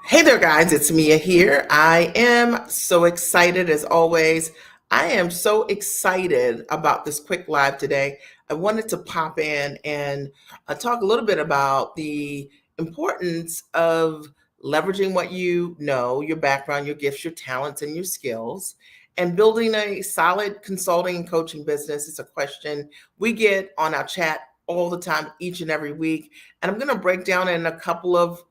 Hey there, guys. It's Mia here. I am so excited as always. I am so excited about this quick live today. I wanted to pop in and talk a little bit about the importance of leveraging what you know, your background, your gifts, your talents, and your skills, and building a solid consulting and coaching business. It's a question we get on our chat all the time, each and every week. And I'm going to break down in a couple of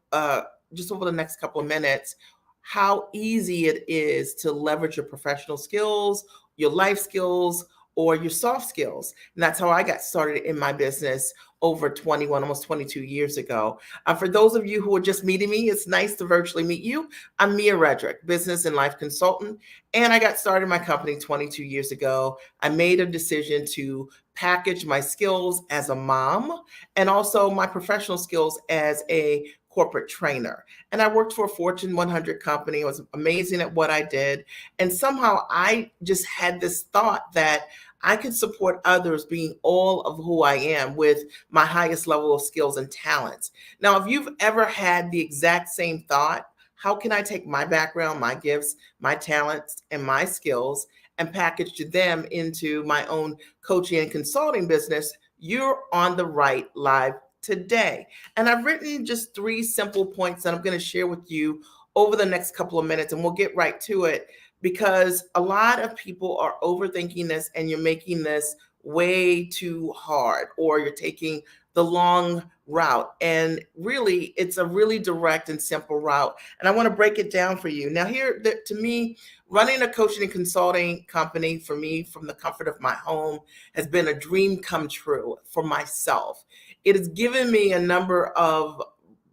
just over the next couple of minutes how easy it is to leverage your professional skills, your life skills, or your soft skills. And that's how I got started in my business over 21, almost 22 years ago. For those of you who are just meeting me, it's nice to virtually meet you. I'm Mia Redrick, business and life consultant, and I got started my company 22 years ago. I made a decision to package my skills as a mom and also my professional skills as a corporate trainer. And I worked for a Fortune 100 company. I was amazing at what I did. And somehow I just had this thought that I could support others being all of who I am with my highest level of skills and talents. Now, if you've ever had the exact same thought, how can I take my background, my gifts, my talents, and my skills and package them into my own coaching and consulting business? You're on the right live today. And I've written just 3 simple points that I'm going to share with you over the next couple of minutes, and we'll get right to it because a lot of people are overthinking this and you're making this way too hard, or you're taking the long route. And really, it's a really direct and simple route. And I want to break it down for you. Now, here, to me, running a coaching and consulting company for me from the comfort of my home has been a dream come true for myself. It has given me a number of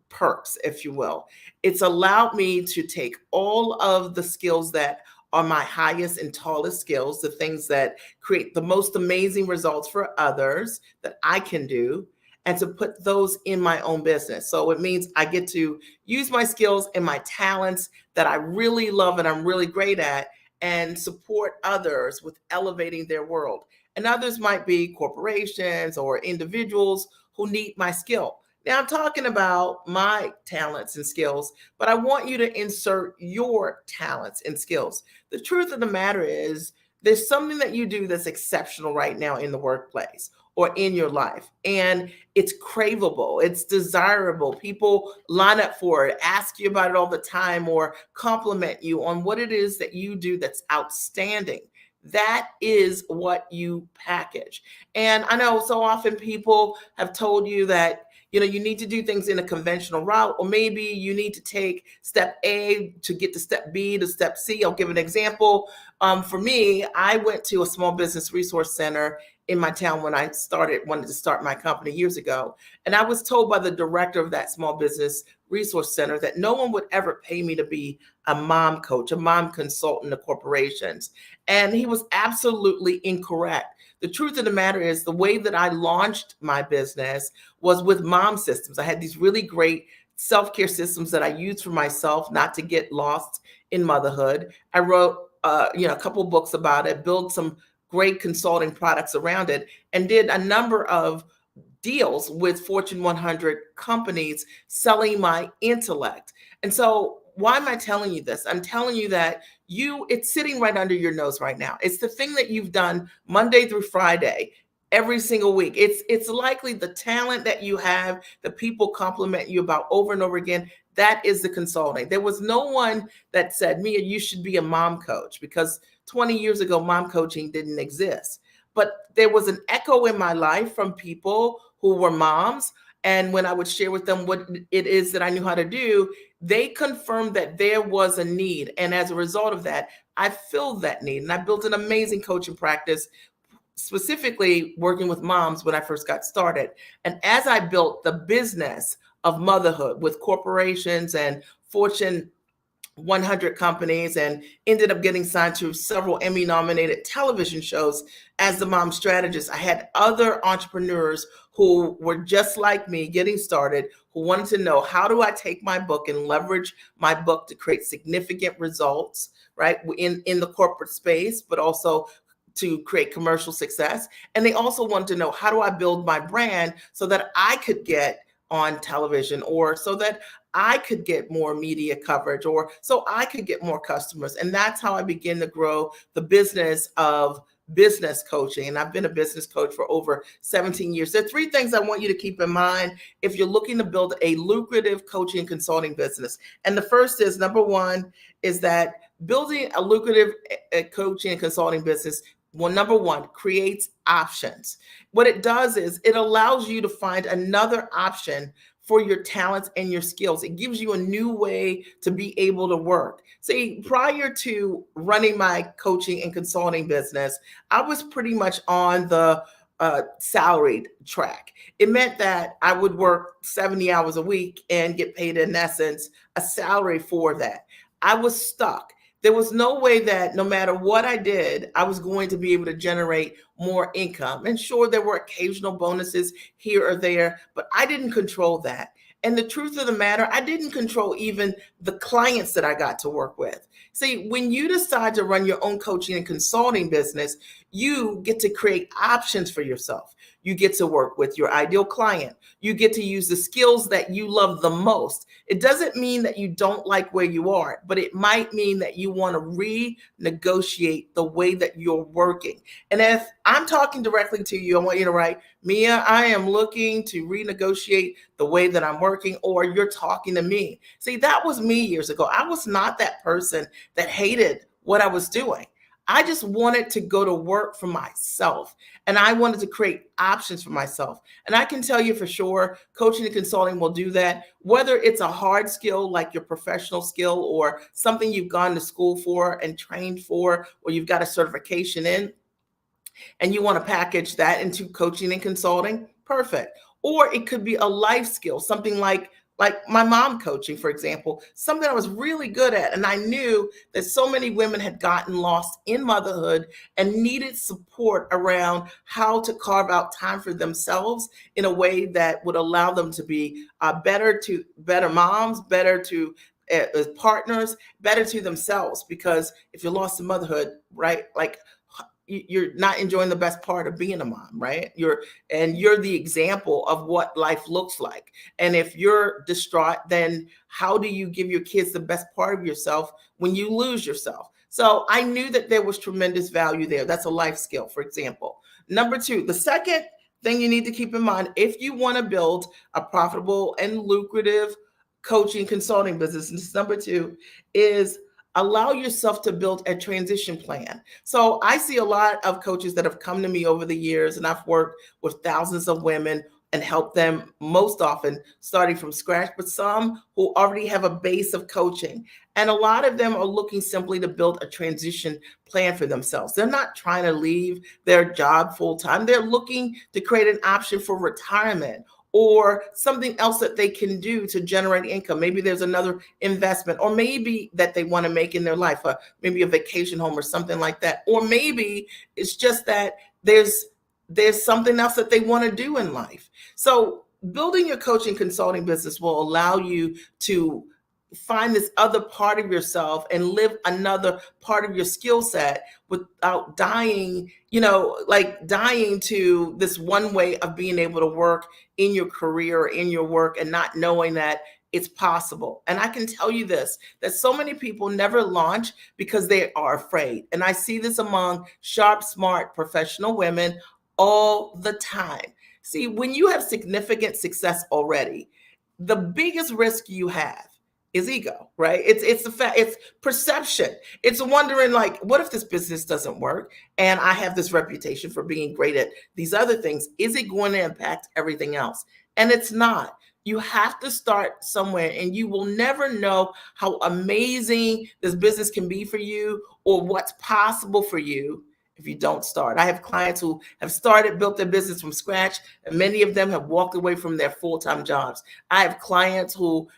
perks, if you will. It's allowed me to take all of the skills that are my highest and tallest skills, the things that create the most amazing results for others that I can do, and to put those in my own business. So it means I get to use my skills and my talents that I really love and I'm really great at and support others with elevating their world. And others might be corporations or individuals who need my skill. Now, I'm talking about my talents and skills, but I want you to insert your talents and skills. The truth of the matter is, there's something that you do that's exceptional right now in the workplace or in your life, and it's craveable, it's desirable. People line up for it, ask you about it all the time, or compliment you on what it is that you do that's outstanding. That is what you package. And I know so often people have told you that you need to do things in a conventional route, or maybe you need to take step A to get to step B to step C. I'll give an example. For me, I went to a small business resource center in my town when I wanted to start my company years ago. And I was told by the director of that small business resource center that no one would ever pay me to be a mom coach, a mom consultant to corporations. And he was absolutely incorrect. The truth of the matter is, the way that I launched my business was with mom systems. I had these really great self-care systems that I used for myself not to get lost in motherhood. I wrote a couple books about it, built some great consulting products around it, and did a number of deals with Fortune 100 companies selling my intellect. And so why am I telling you this? I'm telling you that it's sitting right under your nose right now. It's the thing that you've done Monday through Friday, every single week. It's likely the talent that you have that people compliment you about over and over again. That is the consulting. There was no one that said, Mia, you should be a mom coach, because 20 years ago, mom coaching didn't exist. But there was an echo in my life from people who were moms. And when I would share with them what it is that I knew how to do, they confirmed that there was a need. And as a result of that, I filled that need. And I built an amazing coaching practice, specifically working with moms when I first got started. And as I built the business of motherhood with corporations and Fortune 100 companies, and ended up getting signed to several Emmy nominated television shows as the mom strategist, I had other entrepreneurs who were just like me getting started, who wanted to know, how do I take my book and leverage my book to create significant results, right, in the corporate space, but also to create commercial success. And they also wanted to know, how do I build my brand so that I could get on television, or so that I could get more media coverage, or so I could get more customers. And that's how I began to grow the business of business coaching. And I've been a business coach for over 17 years. There are three things I want you to keep in mind if you're looking to build a lucrative coaching and consulting business. And the first is, number one, is that building a lucrative coaching and consulting business, well, number one, creates options. What it does is it allows you to find another option for your talents and your skills. It gives you a new way to be able to work. See, prior to running my coaching and consulting business, I was pretty much on the salaried track. It meant that I would work 70 hours a week and get paid, in essence, a salary for that. I was stuck. There was no way that no matter what I did, I was going to be able to generate more income. And sure, there were occasional bonuses here or there, but I didn't control that. And the truth of the matter, I didn't control even the clients that I got to work with. See, when you decide to run your own coaching and consulting business, you get to create options for yourself. You get to work with your ideal client. You get to use the skills that you love the most. It doesn't mean that you don't like where you are, but it might mean that you want to renegotiate the way that you're working. And if I'm talking directly to you, I want you to write, Mia, I am looking to renegotiate the way that I'm working, or you're talking to me. See, that was me years ago. I was not that person that hated what I was doing. I just wanted to go to work for myself, and I wanted to create options for myself. And I can tell you for sure, coaching and consulting will do that, whether it's a hard skill like your professional skill, or something you've gone to school for and trained for, or you've got a certification in, and you want to package that into coaching and consulting, perfect. Or it could be a life skill, something like my mom coaching, for example, something I was really good at. And I knew that so many women had gotten lost in motherhood and needed support around how to carve out time for themselves in a way that would allow them to be better moms, better to partners, better to themselves. Because if you're lost in motherhood, right, like you're not enjoying the best part of being a mom, right? You're the example of what life looks like. And if you're distraught, then how do you give your kids the best part of yourself when you lose yourself? So I knew that there was tremendous value there. That's a life skill, for example. Number two, the second thing you need to keep in mind if you want to build a profitable and lucrative coaching consulting business, and this number two, is allow yourself to build a transition plan. So I see a lot of coaches that have come to me over the years, and I've worked with thousands of women and helped them most often starting from scratch, but some who already have a base of coaching. And a lot of them are looking simply to build a transition plan for themselves. They're not trying to leave their job full time. They're looking to create an option for retirement, or something else that they can do to generate income. Maybe there's another investment, or maybe that they want to make in their life, maybe a vacation home or something like that. Or maybe it's just that there's something else that they want to do in life. So building your coaching consulting business will allow you to find this other part of yourself and live another part of your skill set without dying, like dying to this one way of being able to work in your career or in your work, and not knowing that it's possible. And I can tell you this, that so many people never launch because they are afraid. And I see this among sharp, smart, professional women all the time. See, when you have significant success already, the biggest risk you have is ego, right? It's the fact, it's perception. It's wondering, like, what if this business doesn't work and I have this reputation for being great at these other things? Is it going to impact everything else? And it's not. You have to start somewhere, and you will never know how amazing this business can be for you or what's possible for you if you don't start. I have clients who have built their business from scratch, and many of them have walked away from their full-time jobs. I have clients who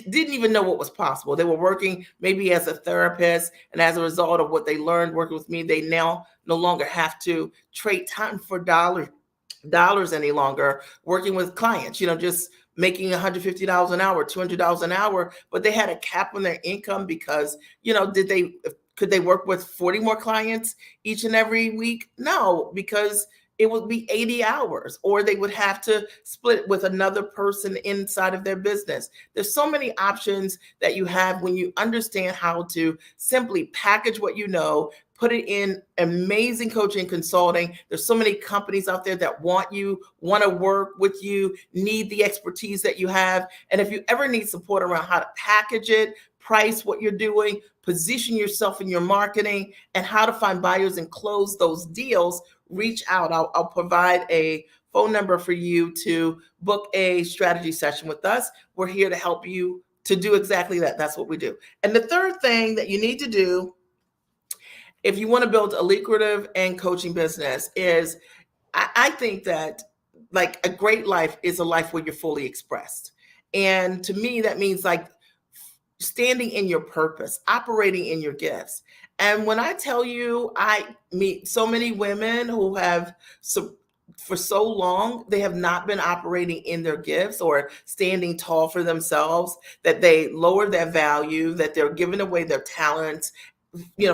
didn't even know what was possible. They were working maybe as a therapist, and as a result of what they learned working with me, they now no longer have to trade time for dollars any longer working with clients, just making $150 an hour, $200 an hour, but they had a cap on their income because, could they work with 40 more clients each and every week? No, because it would be 80 hours, or they would have to split with another person inside of their business. There's so many options that you have when you understand how to simply package what you know, put it in amazing coaching and consulting. There's so many companies out there that want you, want to work with you, need the expertise that you have. And if you ever need support around how to package it, price what you're doing, position yourself in your marketing, and how to find buyers and close those deals, reach out. I'll provide a phone number for you to book a strategy session with us. We're here to help you to do exactly that. That's what we do. And the third thing that you need to do if you want to build a lucrative and coaching business is I think that like a great life is a life where you're fully expressed. And to me, that means like standing in your purpose, operating in your gifts. And when I tell you, I meet so many women who have for so long, they have not been operating in their gifts or standing tall for themselves, that they lower their value, that they're giving away their talents,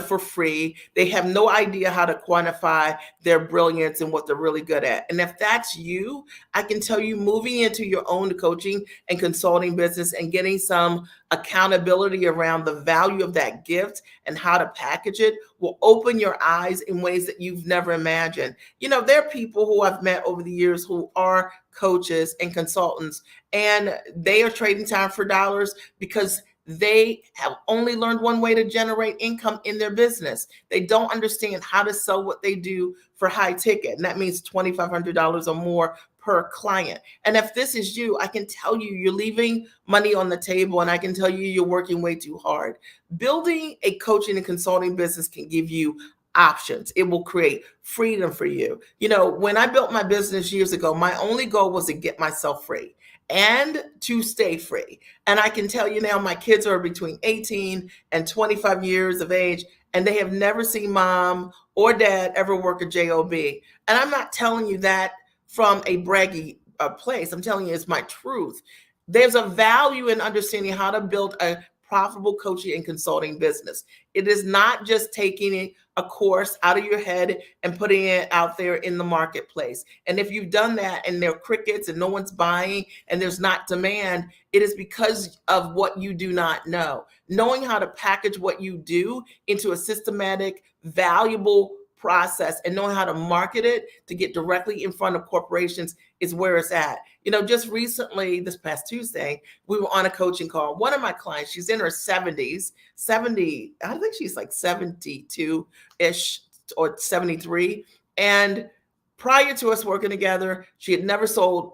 for free. They have no idea how to quantify their brilliance and what they're really good at. And if that's you, I can tell you moving into your own coaching and consulting business and getting some accountability around the value of that gift and how to package it will open your eyes in ways that you've never imagined. There are people who I've met over the years who are coaches and consultants, and they are trading time for dollars because they have only learned one way to generate income in their business. They don't understand how to sell what they do for high ticket. And that means $2,500 or more per client. And if this is you, I can tell you you're leaving money on the table, and I can tell you you're working way too hard. Building a coaching and consulting business can give you options. It will create freedom for you. When I built my business years ago, my only goal was to get myself free and to stay free. And I can tell you now, my kids are between 18 and 25 years of age, and they have never seen mom or dad ever work a job. And I'm not telling you that from a braggy place. I'm telling you it's my truth. There's a value in understanding how to build a profitable coaching and consulting business. It is not just taking a course out of your head and putting it out there in the marketplace. And if you've done that and there are crickets and no one's buying and there's not demand, it is because of what you do not know. Knowing how to package what you do into a systematic, valuable process and knowing how to market it to get directly in front of corporations is where it's at. Just recently, this past Tuesday, we were on a coaching call. One of my clients, she's in her 70s, 70, I think she's like 72-ish or 73. And prior to us working together, she had never sold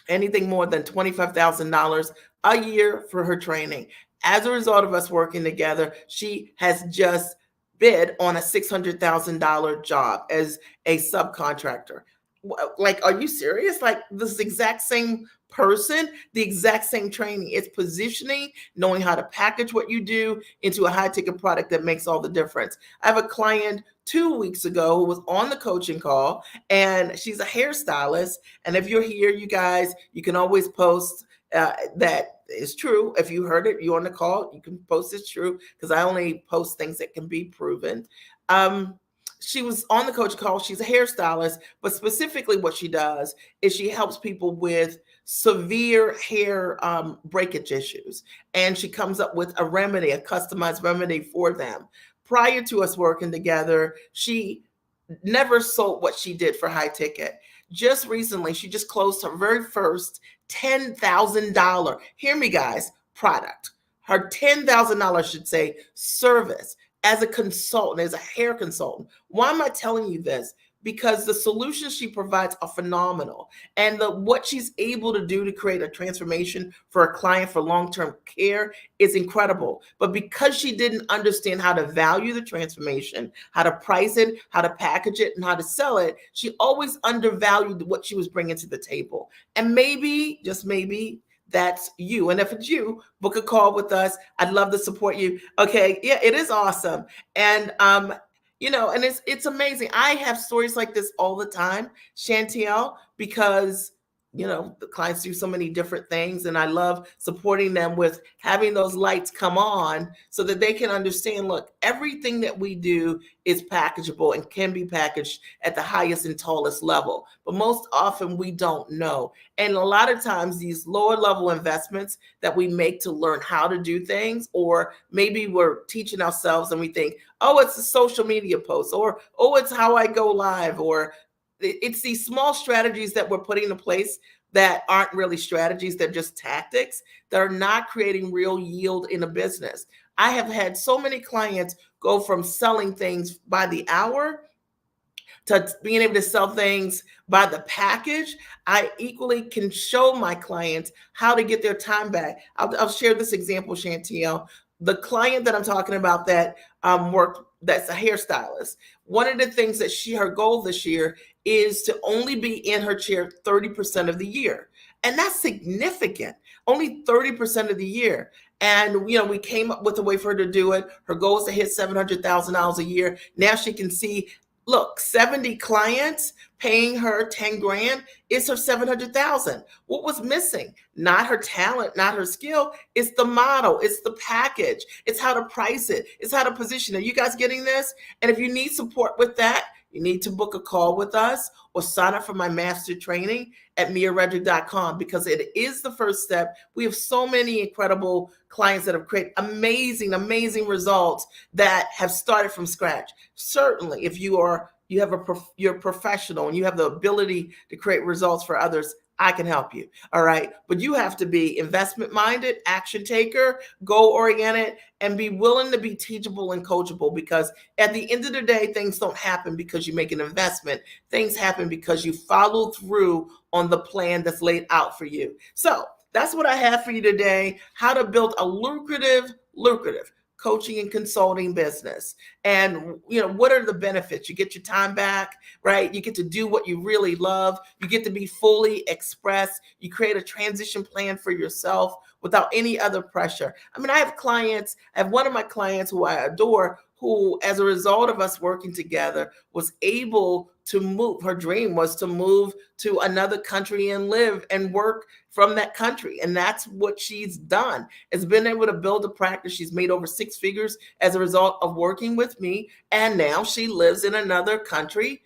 anything more than $25,000 a year for her training. As a result of us working together, she has just bid on a $600,000 job as a subcontractor. Like, are you serious? Like, this exact same person, the exact same training. It's positioning, knowing how to package what you do into a high ticket product that makes all the difference. I have a client 2 weeks ago who was on the coaching call, and she's a hairstylist. And if you're here, you guys, you can always post that is true. If you heard it, you're on the call, you can post it's true, because I only post things that can be proven. She was on the coach call. She's a hairstylist, but specifically what she does is she helps people with severe hair breakage issues. And she comes up with a remedy, a customized remedy for them. Prior to us working together, she never sold what she did for high ticket. Just recently, she just closed her very first $10,000, hear me guys, product. Her $10,000 should say service as a consultant, as a hair consultant. Why am I telling you this? Because the solutions she provides are phenomenal. And what she's able to do to create a transformation for a client for long-term care is incredible. But because she didn't understand how to value the transformation, how to price it, how to package it, and how to sell it, she always undervalued what she was bringing to the table. And maybe, just maybe, that's you. And if it's you, book a call with us. I'd love to support you. Okay. Yeah, it is awesome. And, and it's amazing. I have stories like this all the time, Chantel, because the clients do so many different things, and I love supporting them with having those lights come on so that they can understand, look, everything that we do is packageable and can be packaged at the highest and tallest level. But most often we don't know. And a lot of times these lower level investments that we make to learn how to do things, or maybe we're teaching ourselves and we think, oh, it's a social media post, or oh, it's how I go live, or it's these small strategies that we're putting in place that aren't really strategies. They're just tactics that are not creating real yield in a business. I have had so many clients go from selling things by the hour to being able to sell things by the package. I equally can show my clients how to get their time back. I'll share this example, Chantel. The client that I'm talking about that worked, that's a hairstylist. One of the things that her goal this year is to only be in her chair 30% of the year. And that's significant, only 30% of the year. And, we came up with a way for her to do it. Her goal is to hit $700,000 a year. Now she can see, look, 70 clients paying her 10 grand is her 700,000. What was missing? Not her talent, not her skill. It's the model. It's the package. It's how to price it. It's how to position it. You guys getting this? And if you need support with that, you need to book a call with us or sign up for my master training at miaredrick.com, because it is the first step. We have so many incredible clients that have created amazing, amazing results that have started from scratch. Certainly, if you're a professional and you have the ability to create results for others, I can help you. All right. But you have to be investment minded, action taker, goal oriented, and be willing to be teachable and coachable, because at the end of the day, things don't happen because you make an investment. Things happen because you follow through on the plan that's laid out for you. So that's what I have for you today. How to build a lucrative coaching and consulting business. And, what are the benefits? You get your time back, right? You get to do what you really love. You get to be fully expressed. You create a transition plan for yourself without any other pressure. I mean, I have one of my clients who I adore, who, as a result of us working together, was able to move. Her dream was to move to another country and live and work from that country. And that's what she's done, has been able to build a practice. She's made over six figures as a result of working with me. And now she lives in another country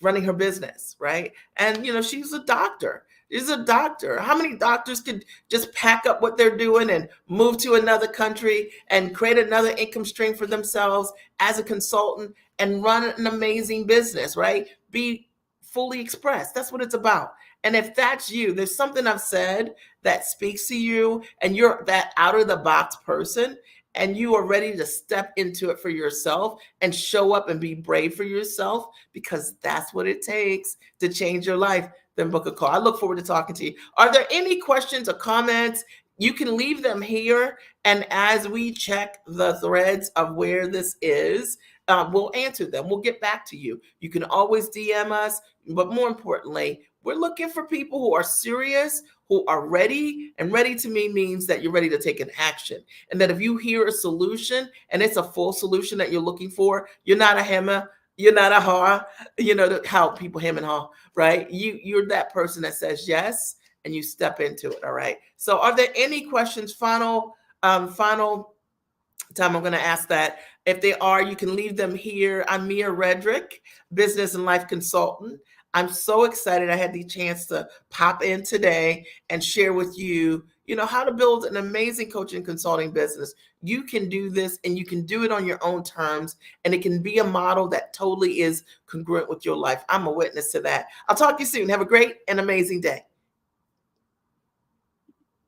running her business, right? And, she's a doctor. She's a doctor. How many doctors could just pack up what they're doing and move to another country and create another income stream for themselves as a consultant and run an amazing business, right? Be fully expressed. That's what it's about. And if that's you, there's something I've said that speaks to you, and you're that out of the box person, and you are ready to step into it for yourself and show up and be brave for yourself, because that's what it takes to change your life, then book a call. I look forward to talking to you. Are there any questions or comments? You can leave them here. And as we check the threads of where this is, we'll answer them. We'll get back to you. You can always DM us. But more importantly, we're looking for people who are serious, who are ready. And ready to me means that you're ready to take an action. And that if you hear a solution and it's a full solution that you're looking for, you're not a hemmer, you're not a haw, how people hem and haw, right? You're that person that says yes, and you step into it. All right. So are there any questions? Final time I'm going to ask that. If they are, you can leave them here. I'm Mia Redrick, business and life consultant. I'm so excited I had the chance to pop in today and share with you, how to build an amazing coaching and consulting business. You can do this, and you can do it on your own terms, and it can be a model that totally is congruent with your life. I'm a witness to that. I'll talk to you soon. Have a great and amazing day.